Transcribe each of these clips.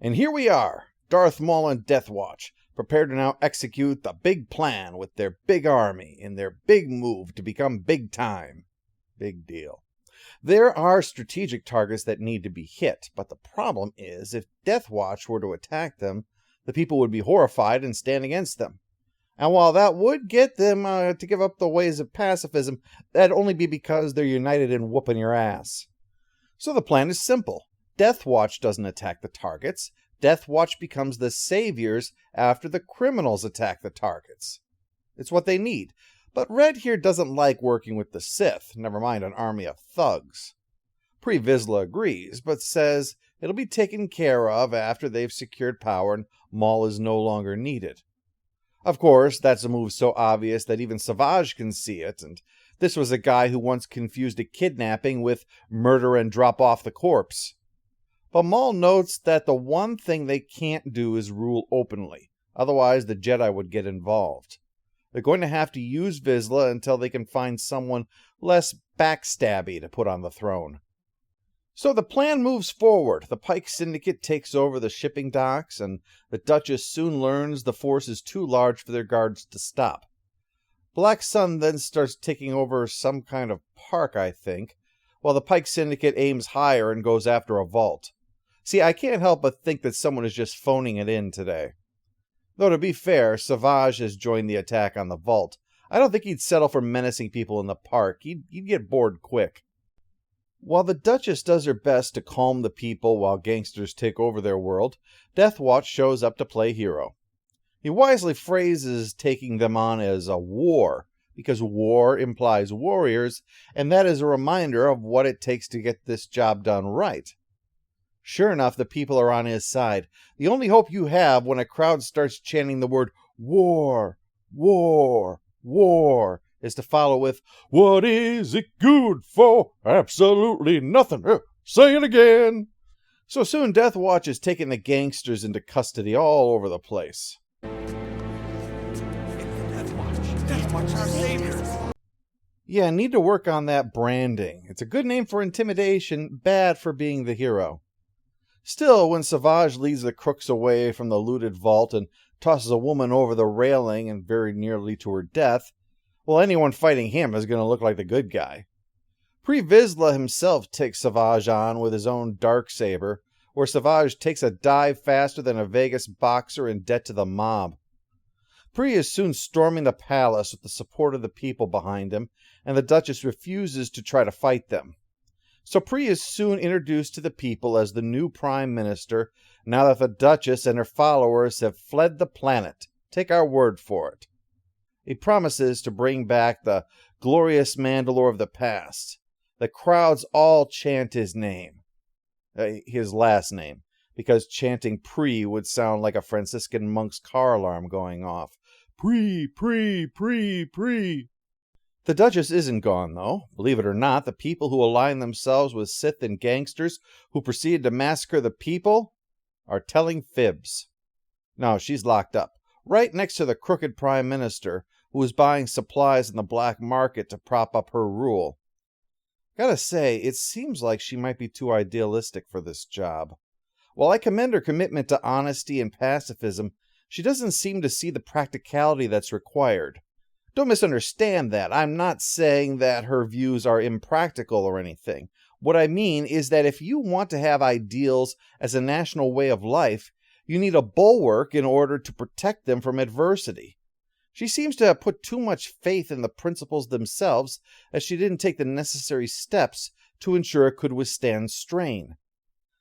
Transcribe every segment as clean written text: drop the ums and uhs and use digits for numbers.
And here we are, Darth Maul and Death Watch, prepared to now execute the big plan with their big army in their big move to become big time. Big deal. There are strategic targets that need to be hit, but the problem is if Death Watch were to attack them, the people would be horrified and stand against them. And while that would get them to give up the ways of pacifism, that'd only be because they're united in whooping your ass. So the plan is simple. Death Watch doesn't attack the targets. Death Watch becomes the saviors after the criminals attack the targets. It's what they need. But Red here doesn't like working with the Sith, never mind an army of thugs. Pre Vizsla agrees, but says it'll be taken care of after they've secured power and Maul is no longer needed. Of course, that's a move so obvious that even Savage can see it, and this was a guy who once confused a kidnapping with murder and drop off the corpse. But Maul notes that the one thing they can't do is rule openly, otherwise the Jedi would get involved. They're going to have to use Vizsla until they can find someone less backstabby to put on the throne. So the plan moves forward. The Pike Syndicate takes over the shipping docks, and the Duchess soon learns the force is too large for their guards to stop. Black Sun then starts taking over some kind of park, I think, while the Pike Syndicate aims higher and goes after a vault. See, I can't help but think that someone is just phoning it in today. Though to be fair, Savage has joined the attack on the vault. I don't think he'd settle for menacing people in the park. He'd get bored quick. While the Duchess does her best to calm the people while gangsters take over their world, Death Watch shows up to play hero. He wisely phrases taking them on as a war, because war implies warriors, and that is a reminder of what it takes to get this job done right. Sure enough, the people are on his side. The only hope you have when a crowd starts chanting the word war, war, war, is to follow with, "What is it good for? Absolutely nothing. Say it again." So soon Death Watch is taking the gangsters into custody all over the place. Death Watch our saviors. Yeah, need to work on that branding. It's a good name for intimidation, bad for being the hero. Still, when Savage leads the crooks away from the looted vault and tosses a woman over the railing and very nearly to her death, well, anyone fighting him is going to look like the good guy. Pre Vizsla himself takes Savage on with his own Darksaber, where Savage takes a dive faster than a Vegas boxer in debt to the mob. Pre is soon storming the palace with the support of the people behind him, and the Duchess refuses to try to fight them. So Pre is soon introduced to the people as the new Prime Minister, now that the Duchess and her followers have fled the planet. Take our word for it. He promises to bring back the glorious Mandalore of the past. The crowds all chant his name. His last name, because chanting Pre would sound like a Franciscan monk's car alarm going off. Pre, Pre, Pre, Pre. The Duchess isn't gone, though. Believe it or not, the people who align themselves with Sith and gangsters who proceeded to massacre the people are telling fibs. No, she's locked up, right next to the crooked Prime Minister, who is buying supplies in the black market to prop up her rule. Gotta say, it seems like she might be too idealistic for this job. While I commend her commitment to honesty and pacifism, she doesn't seem to see the practicality that's required. Don't misunderstand that. I'm not saying that her views are impractical or anything. What I mean is that if you want to have ideals as a national way of life, you need a bulwark in order to protect them from adversity. She seems to have put too much faith in the principles themselves, as she didn't take the necessary steps to ensure it could withstand strain.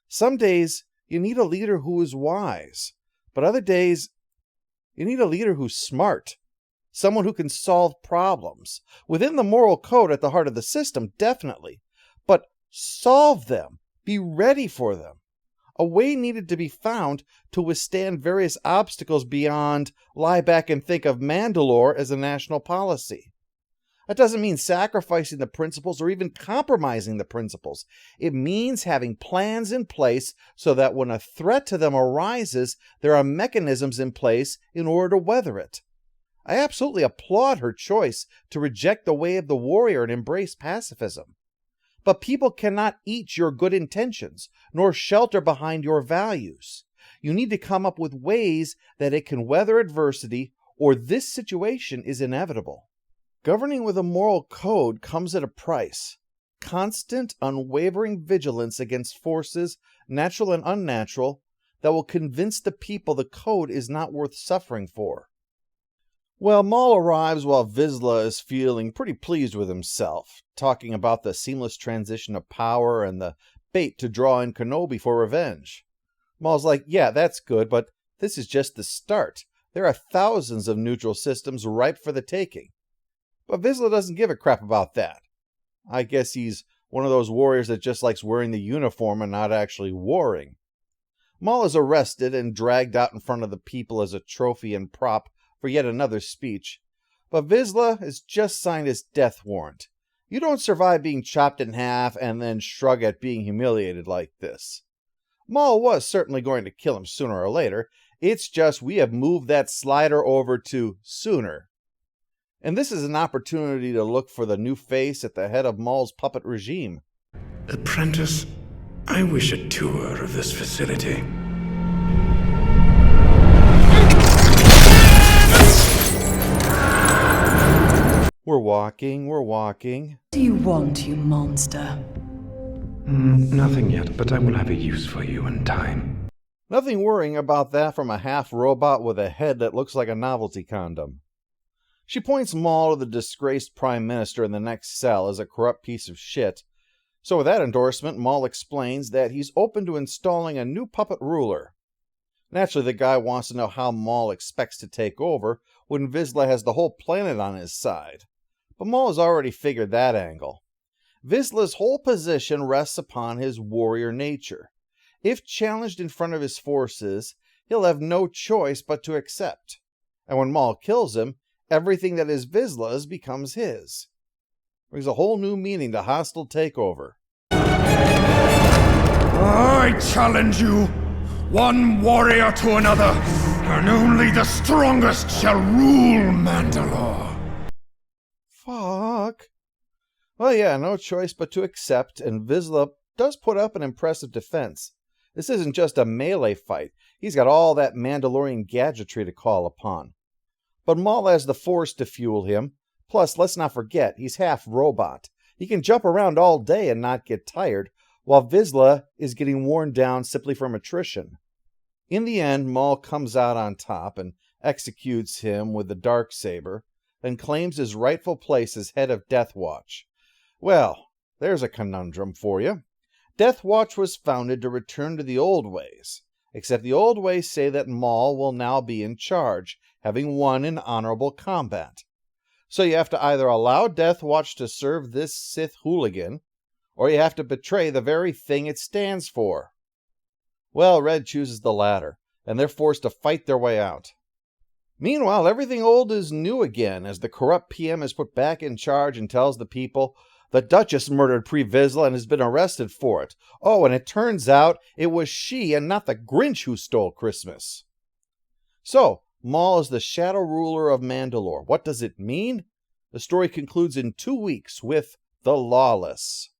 Some days, you need a leader who is wise, but other days, you need a leader who's smart. Someone who can solve problems. Within the moral code at the heart of the system, definitely. But solve them. Be ready for them. A way needed to be found to withstand various obstacles beyond lie back and think of Mandalore as a national policy. That doesn't mean sacrificing the principles or even compromising the principles. It means having plans in place so that when a threat to them arises, there are mechanisms in place in order to weather it. I absolutely applaud her choice to reject the way of the warrior and embrace pacifism. But people cannot eat your good intentions, nor shelter behind your values. You need to come up with ways that it can weather adversity, or this situation is inevitable. Governing with a moral code comes at a price. Constant, unwavering vigilance against forces, natural and unnatural, that will convince the people the code is not worth suffering for. Well, Maul arrives while Vizsla is feeling pretty pleased with himself, talking about the seamless transition of power and the bait to draw in Kenobi for revenge. Maul's like, yeah, that's good, but this is just the start. There are thousands of neutral systems ripe for the taking. But Vizsla doesn't give a crap about that. I guess he's one of those warriors that just likes wearing the uniform and not actually warring. Maul is arrested and dragged out in front of the people as a trophy and prop for yet another speech, but Vizsla has just signed his death warrant. You don't survive being chopped in half and then shrug at being humiliated like this. Maul was certainly going to kill him sooner or later. It's just we have moved that slider over to sooner. And this is an opportunity to look for the new face at the head of Maul's puppet regime. Apprentice, I wish a tour of this facility. We're walking. What do you want, you monster? Nothing yet, but I will have a use for you in time. Nothing worrying about that from a half-robot with a head that looks like a novelty condom. She points Maul to the disgraced Prime Minister in the next cell as a corrupt piece of shit. So with that endorsement, Maul explains that he's open to installing a new puppet ruler. Naturally, the guy wants to know how Maul expects to take over when Vizsla has the whole planet on his side. But Maul has already figured that angle. Vizsla's whole position rests upon his warrior nature. If challenged in front of his forces, he'll have no choice but to accept. And when Maul kills him, everything that is Vizsla's becomes his. Brings a whole new meaning to hostile takeover. I challenge you, one warrior to another, and only the strongest shall rule Mandalore. Fuck. Well, yeah, no choice but to accept, and Vizsla does put up an impressive defense. This isn't just a melee fight. He's got all that Mandalorian gadgetry to call upon. But Maul has the Force to fuel him. Plus, let's not forget, he's half robot. He can jump around all day and not get tired, while Vizsla is getting worn down simply from attrition. In the end, Maul comes out on top and executes him with the Darksaber, then claims his rightful place as head of Death Watch. Well, there's a conundrum for you. Death Watch was founded to return to the old ways, except the old ways say that Maul will now be in charge, having won in honorable combat. So you have to either allow Death Watch to serve this Sith hooligan, or you have to betray the very thing it stands for. Well, Red chooses the latter, and they're forced to fight their way out. Meanwhile, everything old is new again, as the corrupt PM is put back in charge and tells the people the Duchess murdered Pre Vizsla and has been arrested for it. Oh, and it turns out it was she and not the Grinch who stole Christmas. So, Maul is the shadow ruler of Mandalore. What does it mean? The story concludes in 2 weeks with The Lawless.